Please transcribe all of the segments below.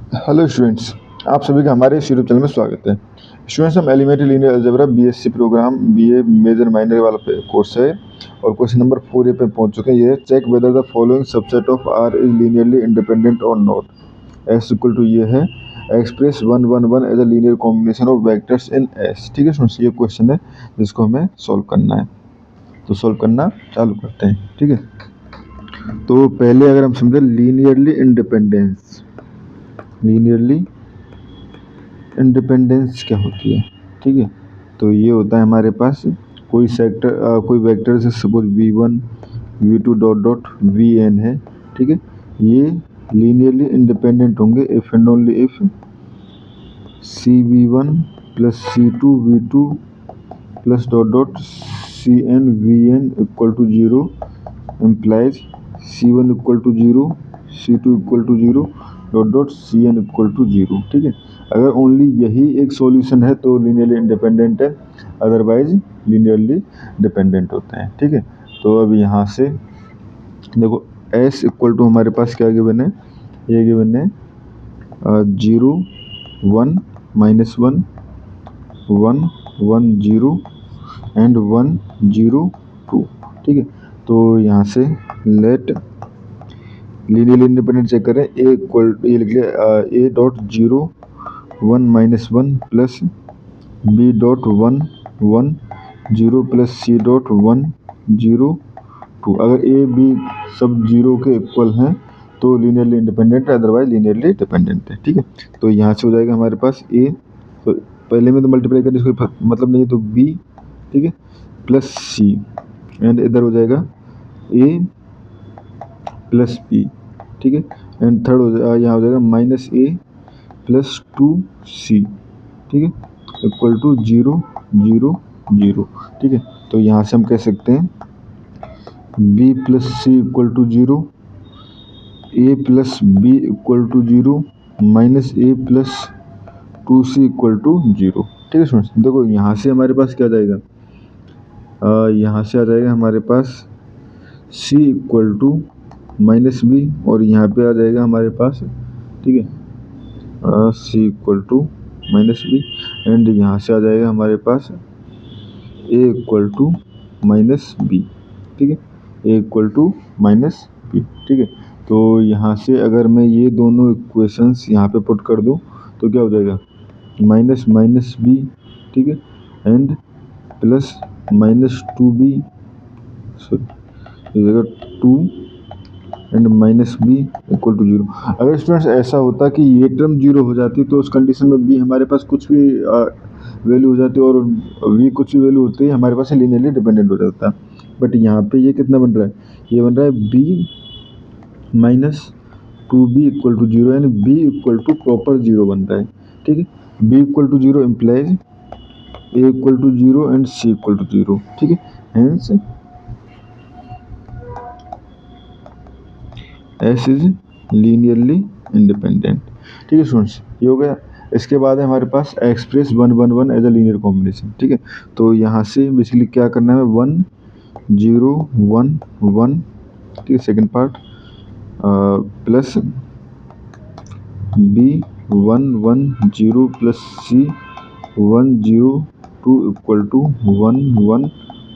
Hello students, आप सभी का हमारे इस यूट्यूब चैनल में स्वागत है। स्टूडेंट्स, हम elementary linear algebra BSc programme BA major minor वाला कोर्स है और क्वेश्चन नंबर 4 पे पहुंच चुके हैं। ये है check whether the following subset of R is linearly independent और नॉट। एस इक्वल टू ये है express 1 1 1 as a linear combination of vectors in S. ठीक है स्टूडेंट्स, ये क्वेश्चन है जिसको हमें सॉल्व करना है, तो सॉल्व करना चालू करते हैं। ठीक है, तो पहले अगर हम समझे लीनियरली इंडिपेंडेंस क्या होती है। ठीक है, तो ये होता है हमारे पास कोई वेक्टर से suppose v1 v2 dot dot vn है। ठीक है, ये लीनियरली इंडिपेंडेंट होंगे if and only if cv1 plus c2 v2 plus dot dot cn vn equal to 0 implies c1 equal to 0 c2 equal to 0 dot dot cn equal to 0। ठीक है, अगर only यही एक सॉल्यूशन है तो linearly independent है, otherwise linearly dependent होते हैं। ठीक है, तो अब यहाँ से देखो s इक्वल टू हमारे पास क्या गिवन है, ये गिवन है 0 1 -1 1 1 0 एंड 1 0 2। ठीक है, तो यहाँ से लेट लीनियरली इंडिपेंडेंट चेक करें। ए इक्वल ये लिख लिया a dot 0 1 -1 plus b dot 1 1 0 plus c dot 1 0 2। अगर ए बी सब 0 के इक्वल हैं तो लीनियरली इंडिपेंडेंट है, अदरवाइज लीनियरली डिपेंडेंट है। ठीक है, तो यहाँ से हो जाएगा हमारे पास ए, तो पहले में तो मल्टीप्लाई करने से कोई मतलब नहीं है, तो बी ठीक है प्लस सी एंड इधर हो जाएगा ए प्लस बी। ठीक है, एंड थर्ड यहाँ हो जाएगा माइनस ए प्लस 2c। ठीक है, इक्वल टू 0 0 0। ठीक है, तो यहाँ से हम कह सकते हैं b plus c equal to 0, a plus b equal to 0 minus a plus 2c equal to 0। ठीक है स्टूडेंट्स, देखो यहाँ से हमारे पास क्या आ जाएगा, यहाँ से आ जाएगा हमारे पास c equal to minus b और यहाँ पे आ जाएगा हमारे पास। ठीक है, c equal to minus b and यहाँ से आ जाएगा हमारे पास a equal to minus b. ठीक है, a equal to minus b. ठीक है, तो यहाँ से अगर मैं ये दोनों इक्वेशंस यहाँ पे पुट कर दूँ तो क्या हो जाएगा माइनस माइनस बी। ठीक है, and plus minus 2b, sorry 2 and minus b equal to 0। अगर स्टूडेंट्स ऐसा होता कि ये टर्म 0 हो जाती तो उस कंडीशन में बी हमारे पास कुछ भी वैल्यू हो जाती और वी कुछ भी वैल्यू होती है, हमारे पास लीनियरली डिपेंडेंट हो जाता। बट यहाँ पे ये कितना बन रहा है, ये बन रहा है B minus 2b equal to 0 यानी b इक्वल टू प्रॉपर 0 बन रहा है। ठीक है, b equal to 0 implies a equal to 0 and c equal to 0। ठीक है, hence S is linearly independent. ठीक है स्टूडेंट्स, ये हो गया। इसके बाद है हमारे पास express 1 1 1 as a linear combination. ठीक है, तो यहाँ से बेसिकली क्या करना है 1 0 1 1। ठीक है, second part plus b 1 1 0 plus c 1 0 2 equal to 1 1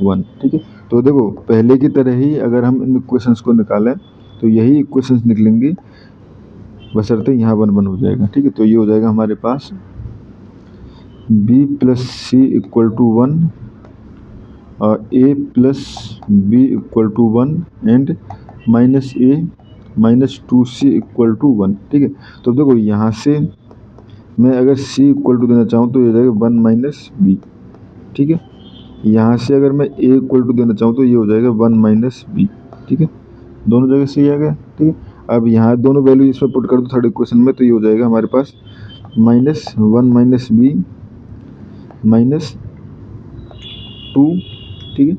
1। ठीक है, तो देखो पहले की तरह ही अगर हम इन इक्वेशंस को निकालें तो यही इक्वेशंस निकलेंगी, बशर्ते यहाँ 1 1 हो जाएगा। ठीक है, तो ये हो जाएगा हमारे पास b plus c equal to 1 a plus b equal to 1 and minus a minus 2c equal to 1। ठीक है, तो देखो यहाँ से मैं अगर c इक्वल टू देना चाहूँ तो ये हो जाएगा 1 माइनस बी। ठीक है, यहाँ से अगर मैं a इक्वल टू देना चाहूँ तो ये हो जाएगा 1 माइनस बी। ठीक है, दोनों जगह सही आ गया। ठीक है, अब यहाँ दोनों वैल्यू इसमें पुट कर दो थर्ड इक्वेशन में, तो ये हो जाएगा हमारे पास माइनस 1 माइनस बी माइनस 2। ठीक है,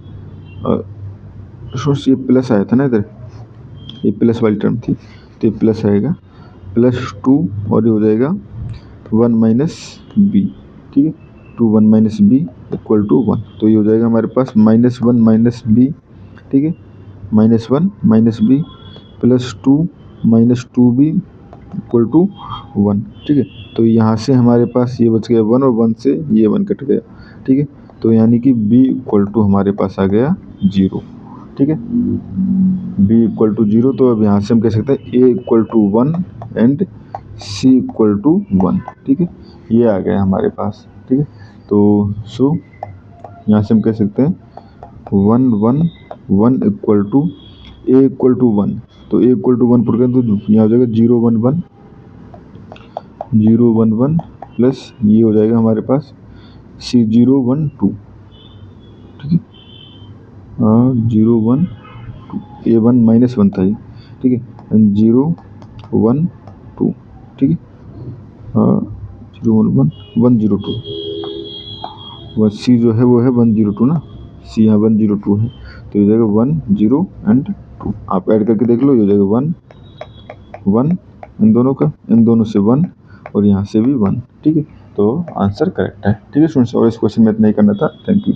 ये प्लस आया था ना इधर, ये प्लस वाली टर्म थी तो ये प्लस आएगा प्लस 2 और ये हो जाएगा 1 माइनस बी। ठीक है, 2 1 माइनस बी इक्वल टू 1, तो ये हो जाएगा हमारे पास माइनस 1 माइनस बी। ठीक है, minus 1 minus b plus 2 minus 2b equal to 1, ठीक है। तो यहाँ से हमारे पास ये बच गया 1 और 1 से ये 1 कट गया, ठीक है। तो यानी कि b इक्वल टू हमारे पास आ गया 0, ठीक है। b इक्वल टू 0, तो अब यहाँ से हम कह सकते हैं a equal to 1 and c equal to 1, ठीक है। ये आ गया हमारे पास, ठीक है। तो सो यहाँ से हम कह सकते हैं 1 1 1 equal to a equal to 1, तो a इक्वल टू 1 पुट करें तो यहाँ हो जाएगा 0 1 1 0 1 1 प्लस ये हो जाएगा हमारे पास c 0 1 2, ठीक है। 0 1 2 a1 माइनस 1 था ये, ठीक है। 0 1 2, ठीक है। 0 1 1 1 0 2, वह सी जो है वो है 102 ना, सी यहाँ 102 है, तो ये जाएगा 1 0 एंड 2। आप ऐड करके देख लो, ये जाएगा 1 1 इन दोनों का, इन दोनों से 1 और यहाँ से भी 1, ठीक है। तो आंसर करेक्ट है, ठीक है स्टूडेंट्स। और इस क्वेश्चन में इतना ही करना था। Thank you.